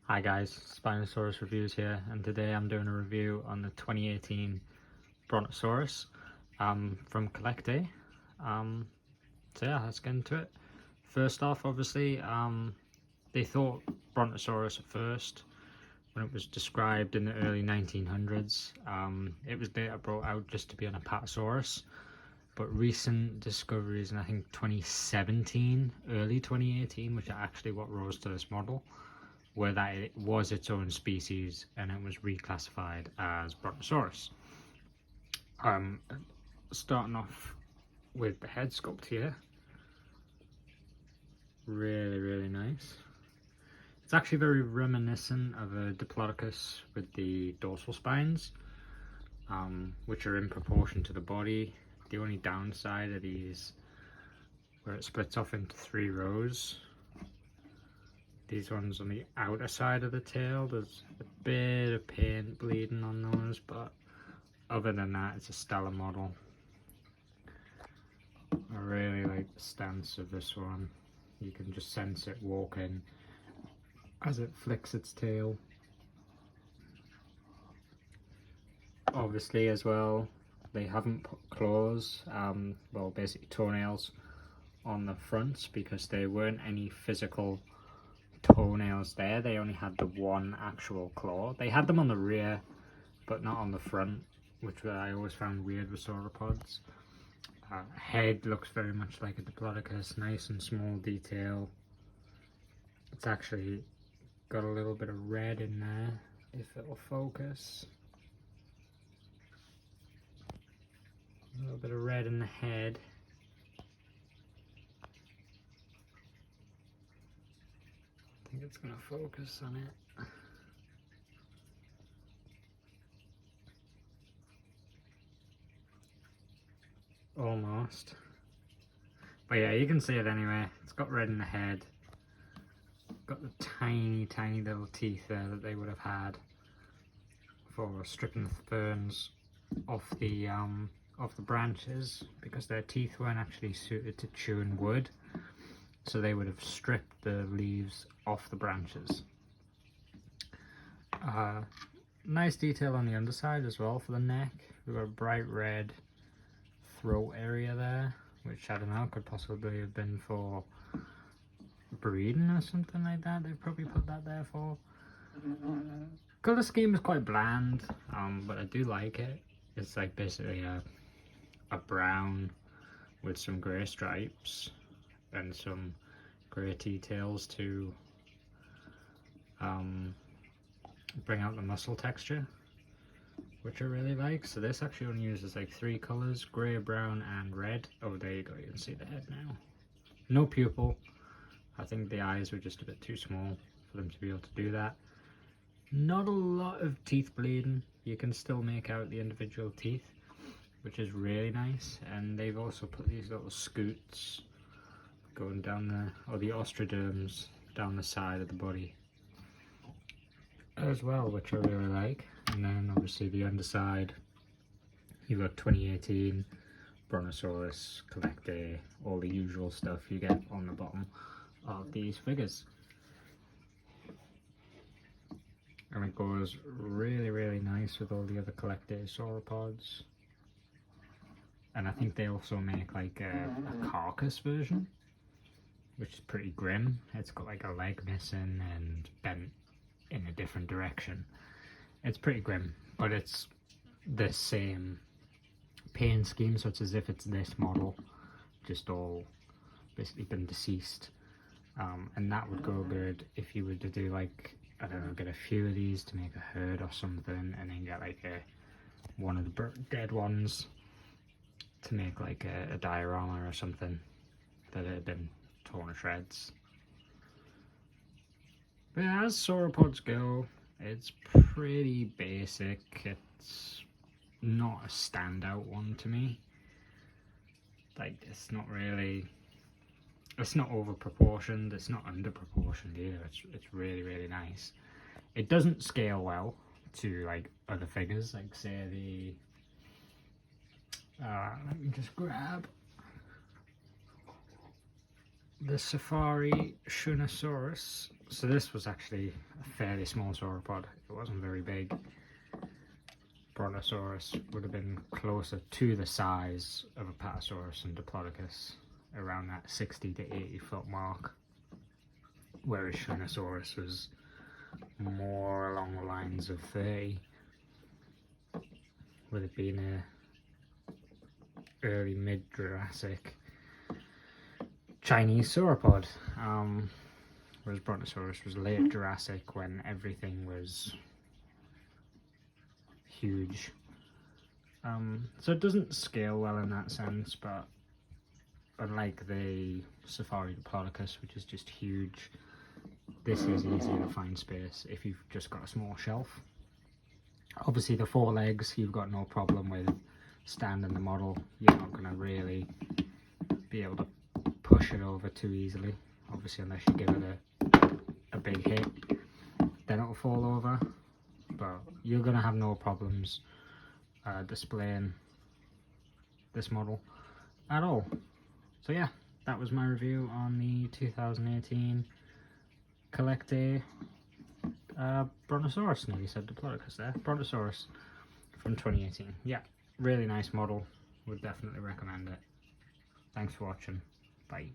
Hi guys, Spinosaurus Reviews here, and today I'm doing a review on the 2018 Brontosaurus from CollectA. So yeah, let's get into it. First off, obviously, they thought Brontosaurus at first when it was described in the early 1900s. It was later brought out just to be an Apatosaurus, but recent discoveries in I think 2017, early 2018, which are actually what rose to this model, where that it was its own species and it was reclassified as Brontosaurus. Starting off with the head sculpt here, really nice. It's actually very reminiscent of a Diplodocus with the dorsal spines, which are in proportion to the body. The only downside of these, where it splits off into 3 rows, these ones on the outer side of the tail, there's a bit of paint bleeding on those, but other than that, it's a stellar model. I really like the stance of this one. You can just sense it walking as it flicks its tail. Obviously as well, they haven't put claws, well basically toenails, on the fronts because there weren't any physical toenails there. They only had the one actual claw. They had them on the rear but not on the front, which I always found weird with sauropods. Head looks very much like a Diplodocus, nice and small detail. It's actually got a little bit of red in there if it'll focus. A little bit of red in the head. I think it's going to focus on it. Almost. But yeah, you can see it anyway. It's got red in the head. Got the tiny little teeth there that they would have had for stripping the ferns off the branches, because their teeth weren't actually suited to chewing wood. So they would have stripped the leaves off the branches. Nice detail on the underside as well for the neck. We've got a bright red throat area there, which I don't know, could possibly have been for breeding or something like that. They've probably put that there for. Colour scheme is quite bland, but I do like it. It's like basically a brown with some grey stripes and some grey details to bring out the muscle texture, which I really like. So this actually only uses like 3 colours, grey, brown and red. Oh, there you go, you can see the head now. No pupil. I think the eyes were just a bit too small for them to be able to do that. Not a lot of teeth bleeding. You can still make out the individual teeth, which is really nice. And they've also put these little scoots going down the, or the ostraderms down the side of the body as well, which I really like. And then obviously the underside, you've got 2018 Brontosaurus, CollectA, all the usual stuff you get on the bottom of these figures. And it goes really nice with all the other CollectA sauropods. And I think they also make like a carcass version, which is pretty grim. It's got like a leg missing and bent in a different direction. It's pretty grim, but it's the same paint scheme, so it's as if it's this model, just all basically been deceased. And that would go good if you were to do like, I don't know, get a few of these to make a herd or something, and then get like one of the dead ones to make like a diorama or something that had been torn to shreds. But yeah, as sauropods go, it's pretty basic. It's not a standout one to me. Like, it's not really, it's not over proportioned, it's not under proportioned either. It's really nice. It doesn't scale well to like other figures, like say the let me just grab the Safari Brontosaurus. So this was actually a fairly small sauropod. It wasn't very big. Brontosaurus would have been closer to the size of a Patasaurus and Diplodocus, around that 60 to 80 foot mark, whereas Brontosaurus was more along the lines of 30, with it being a early mid-Jurassic Chinese sauropod, whereas Brontosaurus was late Jurassic when everything was huge. So it doesn't scale well in that sense, but unlike the Safari Diplodocus, which is just huge, this is easy to find space if you've just got a small shelf. Obviously the forelegs you've got no problem with standing the model. You're not going to really be able to push it over too easily, obviously unless you give it a big hit, then it'll fall over, but you're going to have no problems displaying this model at all. So yeah, that was my review on the 2018 CollectA Brontosaurus. Nearly said Diplodocus there. Brontosaurus from 2018. Yeah, really nice model. Would definitely recommend it. Thanks for watching. Bye.